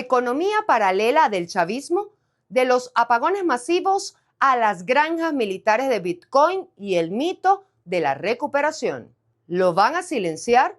Economía paralela del chavismo, de los apagones masivos a las granjas militares de Bitcoin y el mito de la recuperación. ¿Lo van a silenciar?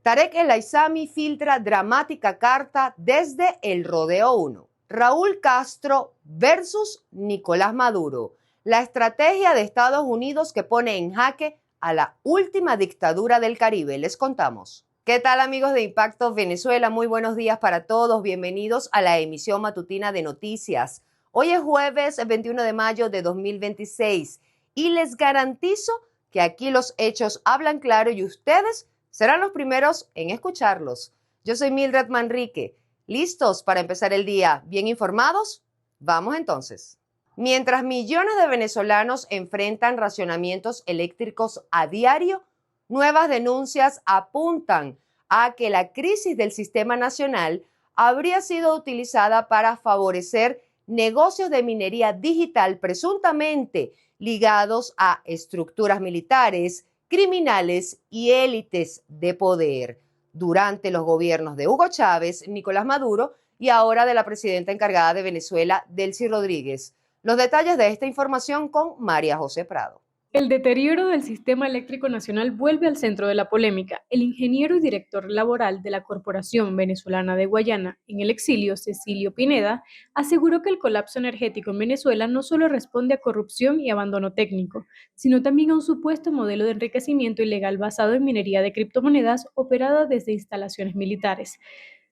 Tarek El Aissami filtra dramática carta desde el Rodeo 1. Raúl Castro versus Nicolás Maduro. La estrategia de Estados Unidos que pone en jaque a la última dictadura del Caribe. Les contamos. ¿Qué tal, amigos de Impacto Venezuela? Muy buenos días para todos. Bienvenidos a la emisión matutina de noticias. Hoy es jueves 21 de mayo de 2026 y les garantizo que aquí los hechos hablan claro y ustedes serán los primeros en escucharlos. Yo soy Mildred Manrique. ¿Listos para empezar el día? ¿Bien informados? Vamos entonces. Mientras millones de venezolanos enfrentan racionamientos eléctricos a diario, nuevas denuncias apuntan a que la crisis del sistema nacional habría sido utilizada para favorecer negocios de minería digital presuntamente ligados a estructuras militares, criminales y élites de poder durante los gobiernos de Hugo Chávez, Nicolás Maduro y ahora de la presidenta encargada de Venezuela, Delcy Rodríguez. Los detalles de esta información con María José Prado. El deterioro del sistema eléctrico nacional vuelve al centro de la polémica. El ingeniero y director laboral de la Corporación Venezolana de Guayana en el exilio, Cecilio Pineda, aseguró que el colapso energético en Venezuela no solo responde a corrupción y abandono técnico, sino también a un supuesto modelo de enriquecimiento ilegal basado en minería de criptomonedas operada desde instalaciones militares.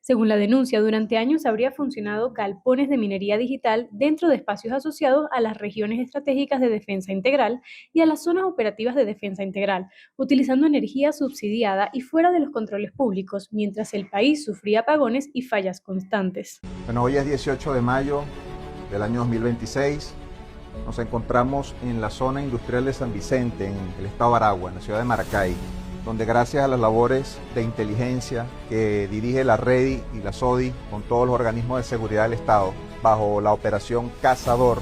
Según la denuncia, durante años habría funcionado galpones de minería digital dentro de espacios asociados a las regiones estratégicas de defensa integral y a las zonas operativas de defensa integral, utilizando energía subsidiada y fuera de los controles públicos, mientras el país sufría apagones y fallas constantes. Bueno, hoy es 18 de mayo del año 2026. Nos encontramos en la zona industrial de San Vicente, en el estado de Aragua, en la ciudad de Maracay, donde gracias a las labores de inteligencia que dirige la REDI y la SODI con todos los organismos de seguridad del Estado, bajo la operación Cazador,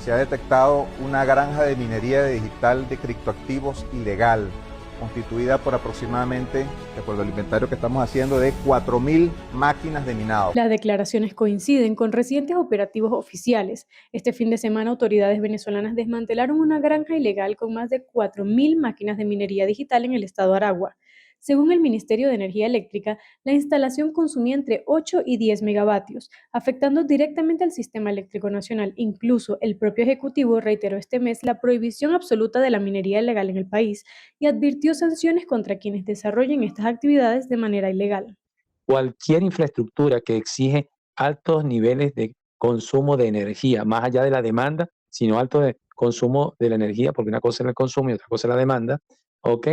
se ha detectado una granja de minería digital de criptoactivos ilegal, constituida por aproximadamente, de acuerdo al inventario que estamos haciendo, de 4.000 máquinas de minado. Las declaraciones coinciden con recientes operativos oficiales. Este fin de semana, autoridades venezolanas desmantelaron una granja ilegal con más de 4.000 máquinas de minería digital en el estado de Aragua. Según el Ministerio de Energía Eléctrica, la instalación consumía entre 8 y 10 megavatios, afectando directamente al sistema eléctrico nacional. Incluso el propio Ejecutivo reiteró este mes la prohibición absoluta de la minería ilegal en el país y advirtió sanciones contra quienes desarrollen estas actividades de manera ilegal. Cualquier infraestructura que exige altos niveles de consumo de energía, más allá de la demanda, sino alto de consumo de la energía, porque una cosa es el consumo y otra cosa es la demanda, ¿ok?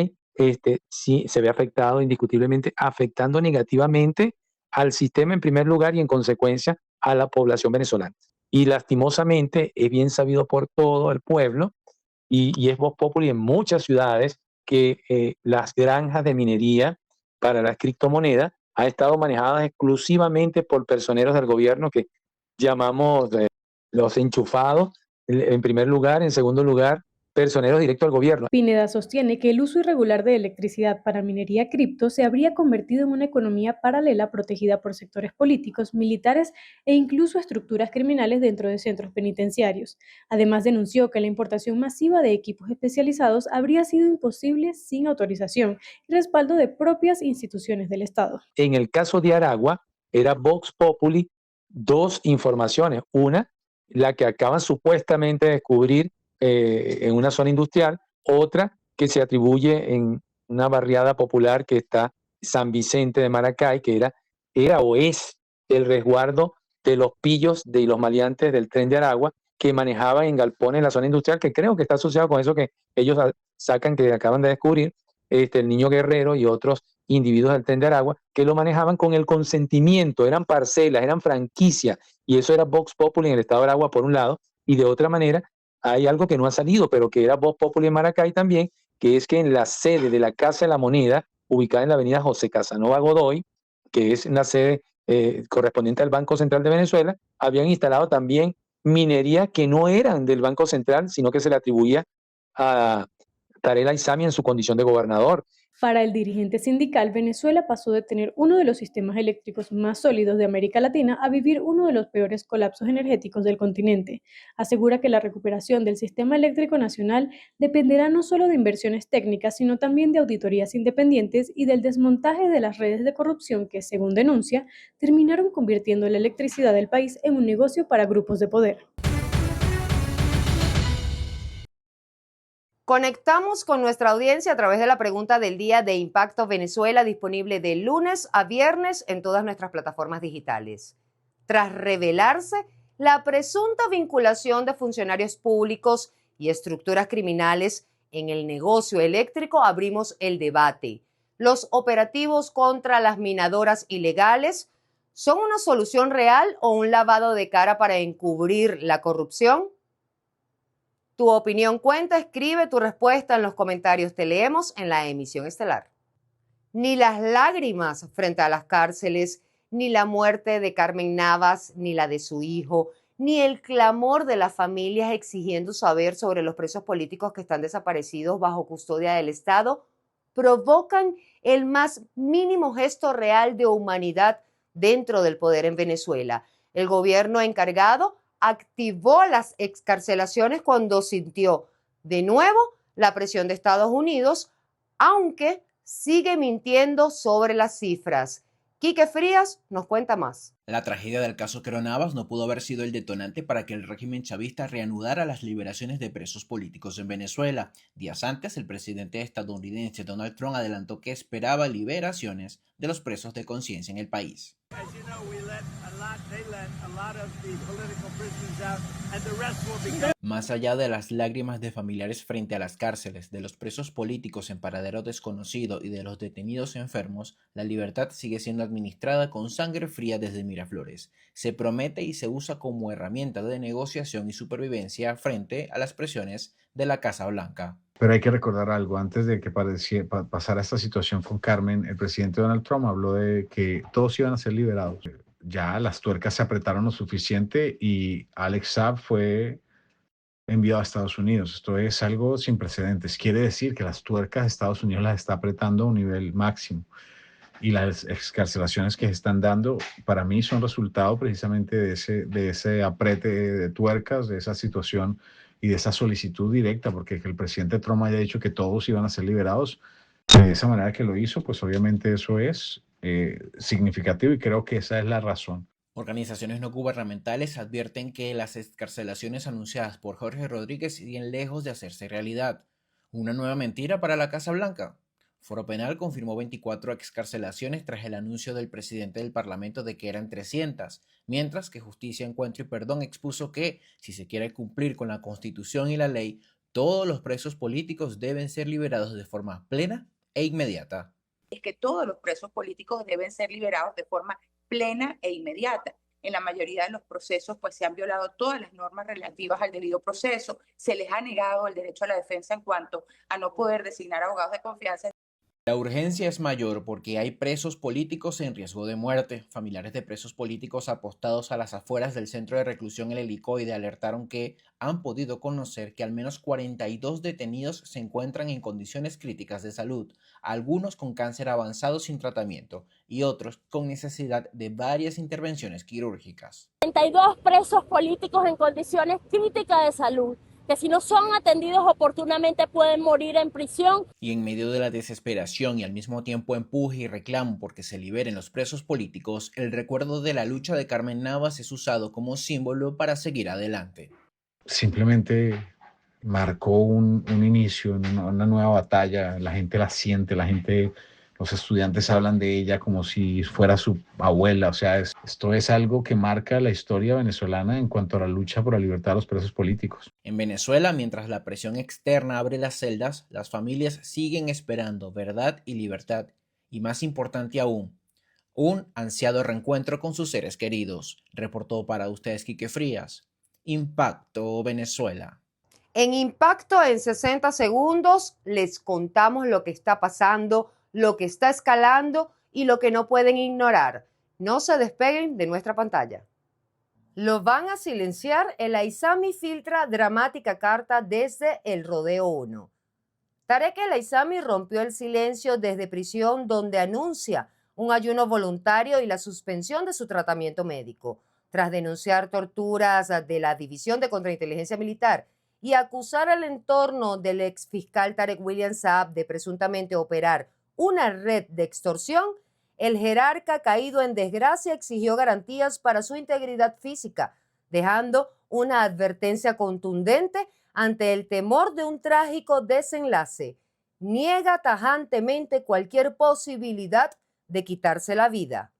Sí se ve afectado indiscutiblemente, afectando negativamente al sistema en primer lugar y en consecuencia a la población venezolana. Y lastimosamente es bien sabido por todo el pueblo y es vox populi en muchas ciudades que las granjas de minería para las criptomonedas han estado manejadas exclusivamente por personeros del gobierno que llamamos los enchufados en primer lugar, en segundo lugar personeros directos al gobierno. Pineda sostiene que el uso irregular de electricidad para minería cripto se habría convertido en una economía paralela protegida por sectores políticos, militares e incluso estructuras criminales dentro de centros penitenciarios. Además, denunció que la importación masiva de equipos especializados habría sido imposible sin autorización y respaldo de propias instituciones del Estado. En el caso de Aragua, era Vox Populi dos informaciones. Una, la que acaban supuestamente de descubrir en una zona industrial, otra que se atribuye en una barriada popular que está San Vicente de Maracay, que era o es el resguardo de los pillos de los maleantes del Tren de Aragua que manejaban en galpones en la zona industrial, que creo que está asociado con eso que ellos sacan, que acaban de descubrir, el Niño Guerrero y otros individuos del Tren de Aragua, que lo manejaban con el consentimiento, eran parcelas, eran franquicias, y eso era Vox Populi en el estado de Aragua por un lado, y de otra manera hay algo que no ha salido, pero que era Vox Populi en Maracay también, que es que en la sede de la Casa de la Moneda, ubicada en la avenida José Casanova Godoy, que es la sede correspondiente al Banco Central de Venezuela, habían instalado también minería que no eran del Banco Central, sino que se le atribuía a Tarek El Aissami en su condición de gobernador. Para el dirigente sindical, Venezuela pasó de tener uno de los sistemas eléctricos más sólidos de América Latina a vivir uno de los peores colapsos energéticos del continente. Asegura que la recuperación del sistema eléctrico nacional dependerá no solo de inversiones técnicas, sino también de auditorías independientes y del desmontaje de las redes de corrupción que, según denuncia, terminaron convirtiendo la electricidad del país en un negocio para grupos de poder. Conectamos con nuestra audiencia a través de la pregunta del día de Impacto Venezuela, disponible de lunes a viernes en todas nuestras plataformas digitales. Tras revelarse la presunta vinculación de funcionarios públicos y estructuras criminales en el negocio eléctrico, abrimos el debate. ¿Los operativos contra las minadoras ilegales son una solución real o un lavado de cara para encubrir la corrupción? Tu opinión cuenta, escribe tu respuesta en los comentarios, te leemos en la emisión estelar. Ni las lágrimas frente a las cárceles, ni la muerte de Carmen Navas, ni la de su hijo, ni el clamor de las familias exigiendo saber sobre los presos políticos que están desaparecidos bajo custodia del Estado, provocan el más mínimo gesto real de humanidad dentro del poder en Venezuela. El gobierno encargado activó las excarcelaciones cuando sintió de nuevo la presión de Estados Unidos, aunque sigue mintiendo sobre las cifras. Quique Frías nos cuenta más. La tragedia del caso Quero Navas no pudo haber sido el detonante para que el régimen chavista reanudara las liberaciones de presos políticos en Venezuela. Días antes, el presidente estadounidense Donald Trump adelantó que esperaba liberaciones de los presos de conciencia en el país. Más allá de las lágrimas de familiares frente a las cárceles, de los presos políticos en paradero desconocido y de los detenidos enfermos, la libertad sigue siendo administrada con sangre fría desde Miraflores. Se promete y se usa como herramienta de negociación y supervivencia frente a las presiones de la Casa Blanca. Pero hay que recordar algo, antes de que pasara esta situación con Carmen, el presidente Donald Trump habló de que todos iban a ser liberados. Ya las tuercas se apretaron lo suficiente y Alex Saab fue enviado a Estados Unidos. Esto es algo sin precedentes. Quiere decir que las tuercas de Estados Unidos las está apretando a un nivel máximo. Y las excarcelaciones que se están dando, para mí, son resultado precisamente de ese aprete de tuercas, de esa situación y de esa solicitud directa, porque que el presidente Trump haya dicho que todos iban a ser liberados de esa manera que lo hizo, pues obviamente eso es significativo y creo que esa es la razón. Organizaciones no gubernamentales advierten que las excarcelaciones anunciadas por Jorge Rodríguez siguen lejos de hacerse realidad. ¿Una nueva mentira para la Casa Blanca? Foro Penal confirmó 24 excarcelaciones tras el anuncio del presidente del Parlamento de que eran 300, mientras que Justicia, Encuentro y Perdón expuso que, si se quiere cumplir con la Constitución y la ley, todos los presos políticos deben ser liberados de forma plena e inmediata. Es que todos los presos políticos deben ser liberados de forma plena e inmediata. En la mayoría de los procesos pues se han violado todas las normas relativas al debido proceso, se les ha negado el derecho a la defensa en cuanto a no poder designar abogados de confianza. La urgencia es mayor porque hay presos políticos en riesgo de muerte. Familiares de presos políticos apostados a las afueras del centro de reclusión El Helicoide alertaron que han podido conocer que al menos 42 detenidos se encuentran en condiciones críticas de salud, algunos con cáncer avanzado sin tratamiento y otros con necesidad de varias intervenciones quirúrgicas. 42 presos políticos en condiciones críticas de salud, que si no son atendidos oportunamente pueden morir en prisión. Y en medio de la desesperación y al mismo tiempo empuje y reclamo porque se liberen los presos políticos, el recuerdo de la lucha de Carmen Navas es usado como símbolo para seguir adelante. Simplemente marcó un inicio, una nueva batalla, la gente la siente, los estudiantes hablan de ella como si fuera su abuela, o sea, esto es algo que marca la historia venezolana en cuanto a la lucha por la libertad de los presos políticos. En Venezuela, mientras la presión externa abre las celdas, las familias siguen esperando verdad y libertad, y más importante aún, un ansiado reencuentro con sus seres queridos. Reportó para ustedes Quique Frías, Impacto Venezuela. En Impacto en 60 segundos les contamos lo que está pasando, lo que está escalando y lo que no pueden ignorar. No se despeguen de nuestra pantalla. Lo van a silenciar. El Aizami filtra dramática carta desde el Rodeo 1. Tarek El Aissami rompió el silencio desde prisión, donde anuncia un ayuno voluntario y la suspensión de su tratamiento médico, tras denunciar torturas de la División de Contrainteligencia Militar y acusar al entorno del exfiscal Tarek William Saab de presuntamente operar una red de extorsión. El jerarca caído en desgracia exigió garantías para su integridad física, dejando una advertencia contundente ante el temor de un trágico desenlace. Niega tajantemente cualquier posibilidad de quitarse la vida.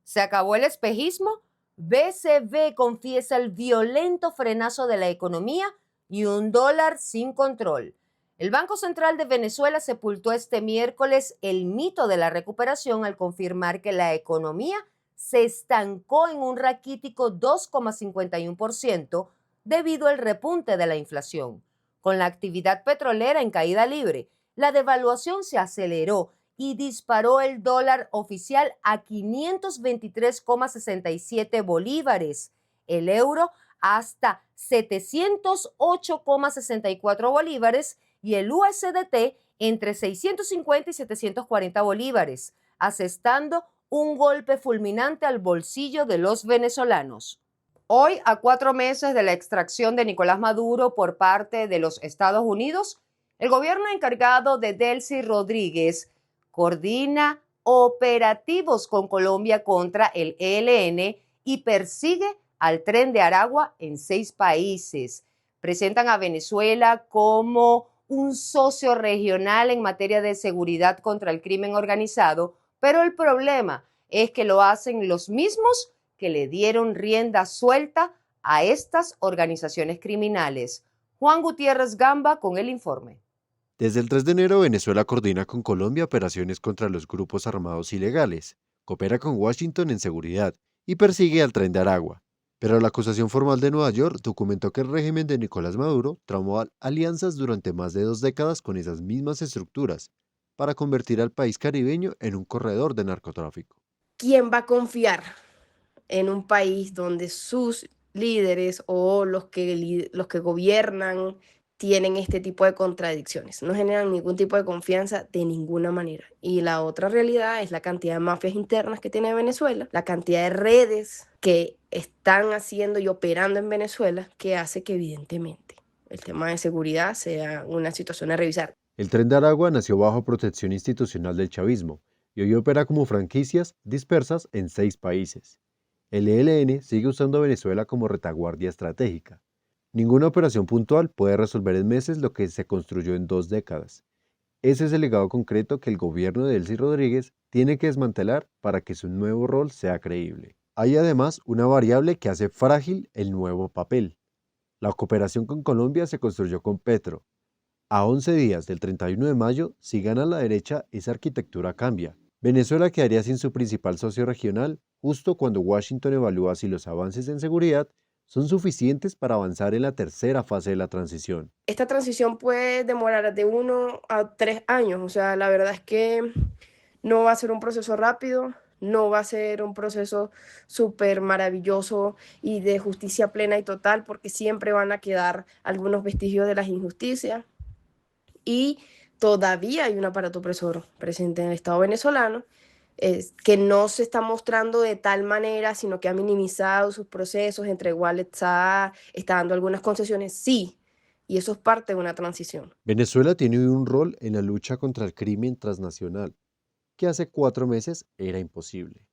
¿Se acabó el espejismo? BCV confiesa el violento frenazo de la economía y un dólar sin control. El Banco Central de Venezuela sepultó este miércoles el mito de la recuperación al confirmar que la economía se estancó en un raquítico 2,51% debido al repunte de la inflación. Con la actividad petrolera en caída libre, la devaluación se aceleró y disparó el dólar oficial a 523,67 bolívares, el euro hasta 708,64 bolívares y el USDT entre 650 y 740 bolívares, asestando un golpe fulminante al bolsillo de los venezolanos. Hoy, a 4 meses de la extracción de Nicolás Maduro por parte de los Estados Unidos, el gobierno encargado de Delcy Rodríguez coordina operativos con Colombia contra el ELN y persigue al Tren de Aragua en 6 países. Presentan a Venezuela como un socio regional en materia de seguridad contra el crimen organizado, pero el problema es que lo hacen los mismos que le dieron rienda suelta a estas organizaciones criminales. Juan Gutiérrez Gamba con el informe. Desde el 3 de enero, Venezuela coordina con Colombia operaciones contra los grupos armados ilegales, coopera con Washington en seguridad y persigue al Tren de Aragua. Pero la acusación formal de Nueva York documentó que el régimen de Nicolás Maduro tramó alianzas durante más de 2 décadas con esas mismas estructuras para convertir al país caribeño en un corredor de narcotráfico. ¿Quién va a confiar en un país donde sus líderes o los que gobiernan tienen este tipo de contradicciones? No generan ningún tipo de confianza de ninguna manera. Y la otra realidad es la cantidad de mafias internas que tiene Venezuela, la cantidad de redes que están haciendo y operando en Venezuela, que hace que evidentemente el tema de seguridad sea una situación a revisar. El Tren de Aragua nació bajo protección institucional del chavismo y hoy opera como franquicias dispersas en 6 países. El ELN sigue usando a Venezuela como retaguardia estratégica. Ninguna operación puntual puede resolver en meses lo que se construyó en 2 décadas. Ese es el legado concreto que el gobierno de Delcy Rodríguez tiene que desmantelar para que su nuevo rol sea creíble. Hay además una variable que hace frágil el nuevo papel. La cooperación con Colombia se construyó con Petro. A 11 días del 31 de mayo, si gana la derecha, esa arquitectura cambia. Venezuela quedaría sin su principal socio regional justo cuando Washington evalúa si los avances en seguridad son suficientes para avanzar en la tercera fase de la transición. Esta transición puede demorar de 1 a 3 años, o sea, la verdad es que no va a ser un proceso rápido, no va a ser un proceso súper maravilloso y de justicia plena y total, porque siempre van a quedar algunos vestigios de las injusticias y todavía hay un aparato opresor presente en el Estado venezolano, que no se está mostrando de tal manera, sino que ha minimizado sus procesos, entre iguales está dando algunas concesiones, sí, y eso es parte de una transición. Venezuela tiene hoy un rol en la lucha contra el crimen transnacional, que hace 4 meses era imposible.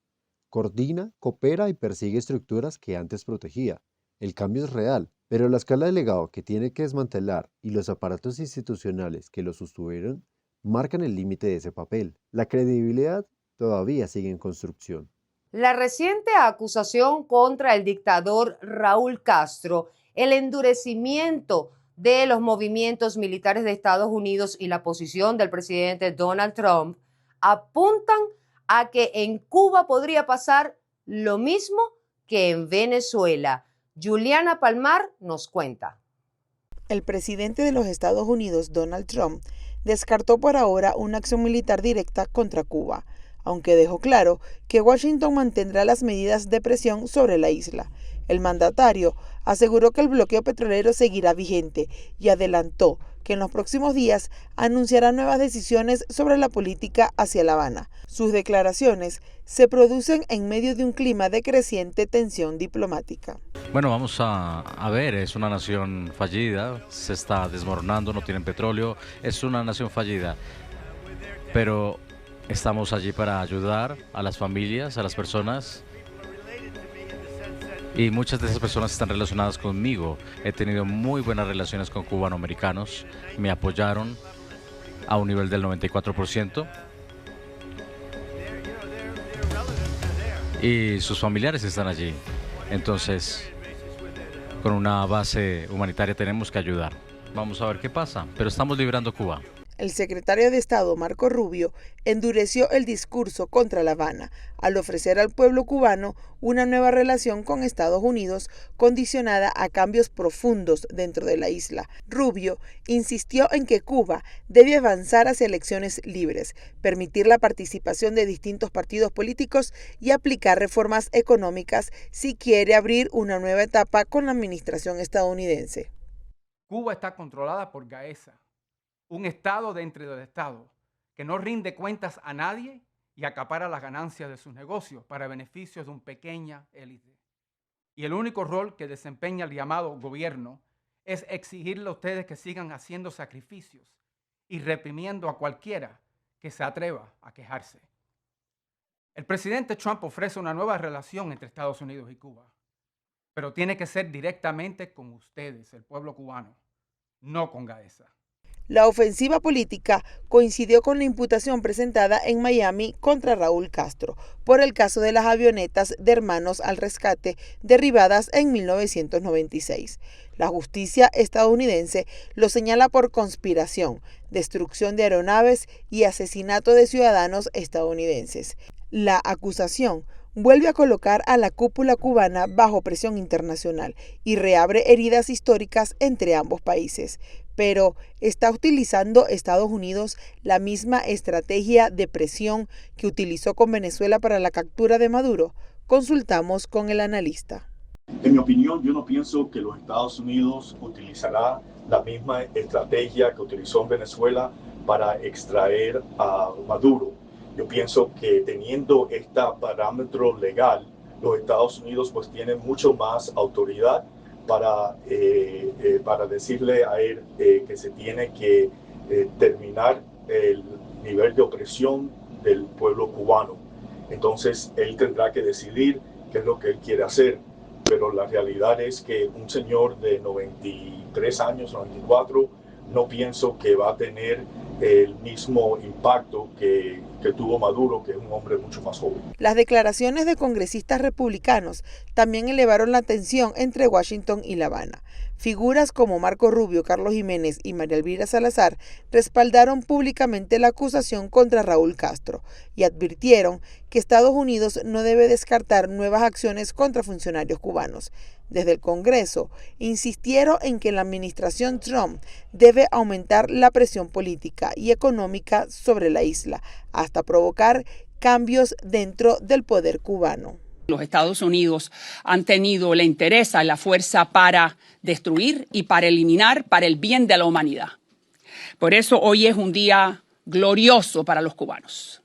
Coordina, coopera y persigue estructuras que antes protegía. El cambio es real, pero la escala de legado que tiene que desmantelar y los aparatos institucionales que lo sostuvieron marcan el límite de ese papel. La credibilidad todavía sigue en construcción. La reciente acusación contra el dictador Raúl Castro, el endurecimiento de los movimientos militares de Estados Unidos y la posición del presidente Donald Trump apuntan a que en Cuba podría pasar lo mismo que en Venezuela. Juliana Palmar nos cuenta. El presidente de los Estados Unidos, Donald Trump, descartó por ahora una acción militar directa contra Cuba, aunque dejó claro que Washington mantendrá las medidas de presión sobre la isla. El mandatario aseguró que el bloqueo petrolero seguirá vigente y adelantó que en los próximos días anunciará nuevas decisiones sobre la política hacia La Habana. Sus declaraciones se producen en medio de un clima de creciente tensión diplomática. Bueno, vamos a ver, es una nación fallida, se está desmoronando, no tienen petróleo, es una nación fallida, pero estamos allí para ayudar a las familias, a las personas, y muchas de esas personas están relacionadas conmigo. He tenido muy buenas relaciones con cubanoamericanos, me apoyaron a un nivel del 94%, y sus familiares están allí. Entonces, con una base humanitaria tenemos que ayudar. Vamos a ver qué pasa, pero estamos librando Cuba. El secretario de Estado, Marco Rubio, endureció el discurso contra La Habana al ofrecer al pueblo cubano una nueva relación con Estados Unidos condicionada a cambios profundos dentro de la isla. Rubio insistió en que Cuba debe avanzar hacia elecciones libres, permitir la participación de distintos partidos políticos y aplicar reformas económicas si quiere abrir una nueva etapa con la administración estadounidense. Cuba está controlada por Gaesa, un estado dentro del estado que no rinde cuentas a nadie y acapara las ganancias de sus negocios para beneficios de una pequeña élite. Y el único rol que desempeña el llamado gobierno es exigirle a ustedes que sigan haciendo sacrificios y reprimiendo a cualquiera que se atreva a quejarse. El presidente Trump ofrece una nueva relación entre Estados Unidos y Cuba, pero tiene que ser directamente con ustedes, el pueblo cubano, no con Gaesa. La ofensiva política coincidió con la imputación presentada en Miami contra Raúl Castro por el caso de las avionetas de Hermanos al Rescate derribadas en 1996. La justicia estadounidense lo señala por conspiración, destrucción de aeronaves y asesinato de ciudadanos estadounidenses. La acusación vuelve a colocar a la cúpula cubana bajo presión internacional y reabre heridas históricas entre ambos países. Pero, ¿está utilizando Estados Unidos la misma estrategia de presión que utilizó con Venezuela para la captura de Maduro? Consultamos con el analista. En mi opinión, yo no pienso que los Estados Unidos utilizará la misma estrategia que utilizó en Venezuela para extraer a Maduro. Yo pienso que teniendo este parámetro legal, los Estados Unidos pues tienen mucho más autoridad para decirle a él que se tiene que terminar el nivel de opresión del pueblo cubano. Entonces él tendrá que decidir qué es lo que él quiere hacer, pero la realidad es que un señor de 93 años, 94, no pienso que va a tener el mismo impacto que tuvo Maduro, que es un hombre mucho más joven. Las declaraciones de congresistas republicanos también elevaron la tensión entre Washington y La Habana. Figuras como Marco Rubio, Carlos Jiménez y María Elvira Salazar respaldaron públicamente la acusación contra Raúl Castro y advirtieron que Estados Unidos no debe descartar nuevas acciones contra funcionarios cubanos. Desde el Congreso, insistieron en que la administración Trump debe aumentar la presión política y económica sobre la isla, hasta provocar cambios dentro del poder cubano. Los Estados Unidos han tenido la interés, la fuerza para destruir y para eliminar para el bien de la humanidad. Por eso hoy es un día glorioso para los cubanos.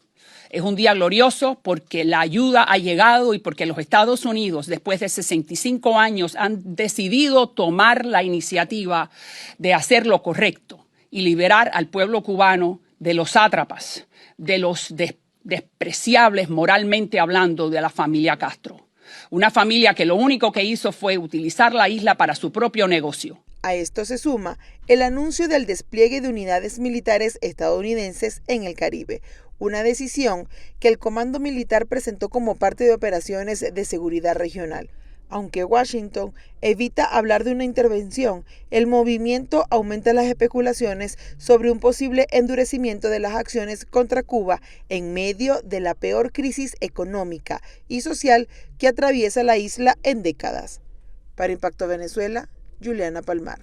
Es un día glorioso porque la ayuda ha llegado y porque los Estados Unidos, después de 65 años, han decidido tomar la iniciativa de hacer lo correcto y liberar al pueblo cubano de los sátrapas, de los despreciables moralmente hablando de la familia Castro. Una familia que lo único que hizo fue utilizar la isla para su propio negocio. A esto se suma el anuncio del despliegue de unidades militares estadounidenses en el Caribe, una decisión que el Comando Militar presentó como parte de operaciones de seguridad regional. Aunque Washington evita hablar de una intervención, el movimiento aumenta las especulaciones sobre un posible endurecimiento de las acciones contra Cuba en medio de la peor crisis económica y social que atraviesa la isla en décadas. Para Impacto Venezuela, Juliana Palmar.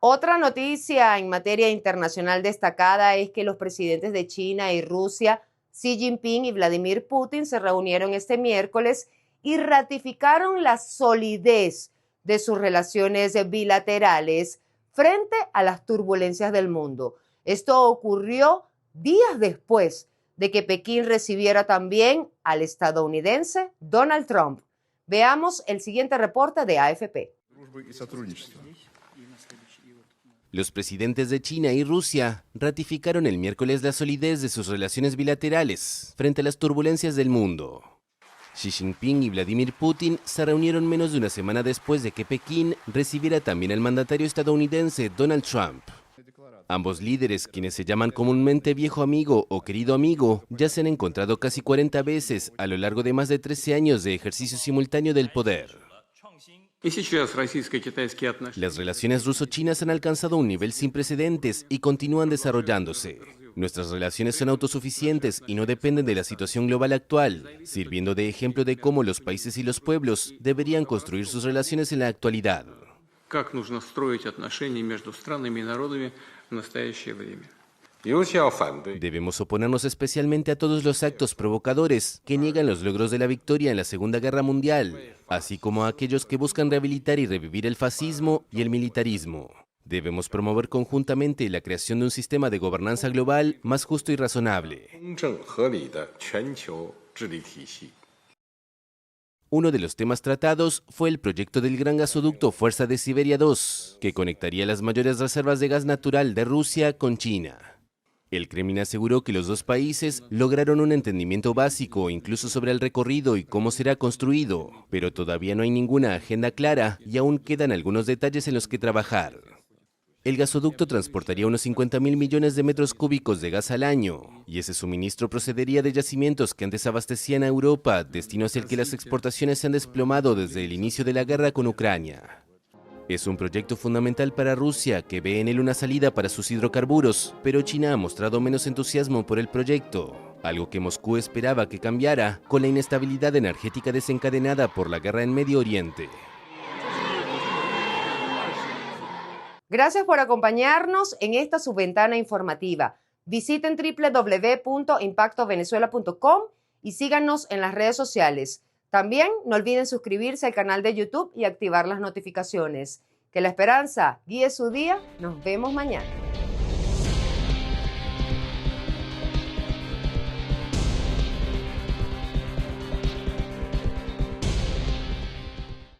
Otra noticia en materia internacional destacada es que los presidentes de China y Rusia, Xi Jinping y Vladimir Putin, se reunieron este miércoles y ratificaron la solidez de sus relaciones bilaterales frente a las turbulencias del mundo. Esto ocurrió días después de que Pekín recibiera también al estadounidense Donald Trump. Veamos el siguiente reporte de AFP. Los presidentes de China y Rusia ratificaron el miércoles la solidez de sus relaciones bilaterales frente a las turbulencias del mundo. Xi Jinping y Vladimir Putin se reunieron menos de una semana después de que Pekín recibiera también al mandatario estadounidense Donald Trump. Ambos líderes, quienes se llaman comúnmente viejo amigo o querido amigo, ya se han encontrado casi 40 veces a lo largo de más de 13 años de ejercicio simultáneo del poder. Las relaciones ruso-chinas han alcanzado un nivel sin precedentes y continúan desarrollándose. Nuestras relaciones son autosuficientes y no dependen de la situación global actual, sirviendo de ejemplo de cómo los países y los pueblos deberían construir sus relaciones en la actualidad. Debemos oponernos especialmente a todos los actos provocadores que niegan los logros de la victoria en la Segunda Guerra Mundial, así como a aquellos que buscan rehabilitar y revivir el fascismo y el militarismo. Debemos promover conjuntamente la creación de un sistema de gobernanza global más justo y razonable. Uno de los temas tratados fue el proyecto del gran gasoducto Fuerza de Siberia 2, que conectaría las mayores reservas de gas natural de Rusia con China. El Kremlin aseguró que los dos países lograron un entendimiento básico incluso sobre el recorrido y cómo será construido, pero todavía no hay ninguna agenda clara y aún quedan algunos detalles en los que trabajar. El gasoducto transportaría unos 50.000 millones de metros cúbicos de gas al año, y ese suministro procedería de yacimientos que antes abastecían a Europa, destino hacia el que las exportaciones se han desplomado desde el inicio de la guerra con Ucrania. Es un proyecto fundamental para Rusia, que ve en él una salida para sus hidrocarburos, pero China ha mostrado menos entusiasmo por el proyecto, algo que Moscú esperaba que cambiara con la inestabilidad energética desencadenada por la guerra en Medio Oriente. Gracias por acompañarnos en esta subventana informativa. Visiten www.impactovenezuela.com y síganos en las redes sociales. También no olviden suscribirse al canal de YouTube y activar las notificaciones. Que la esperanza guíe su día. Nos vemos mañana.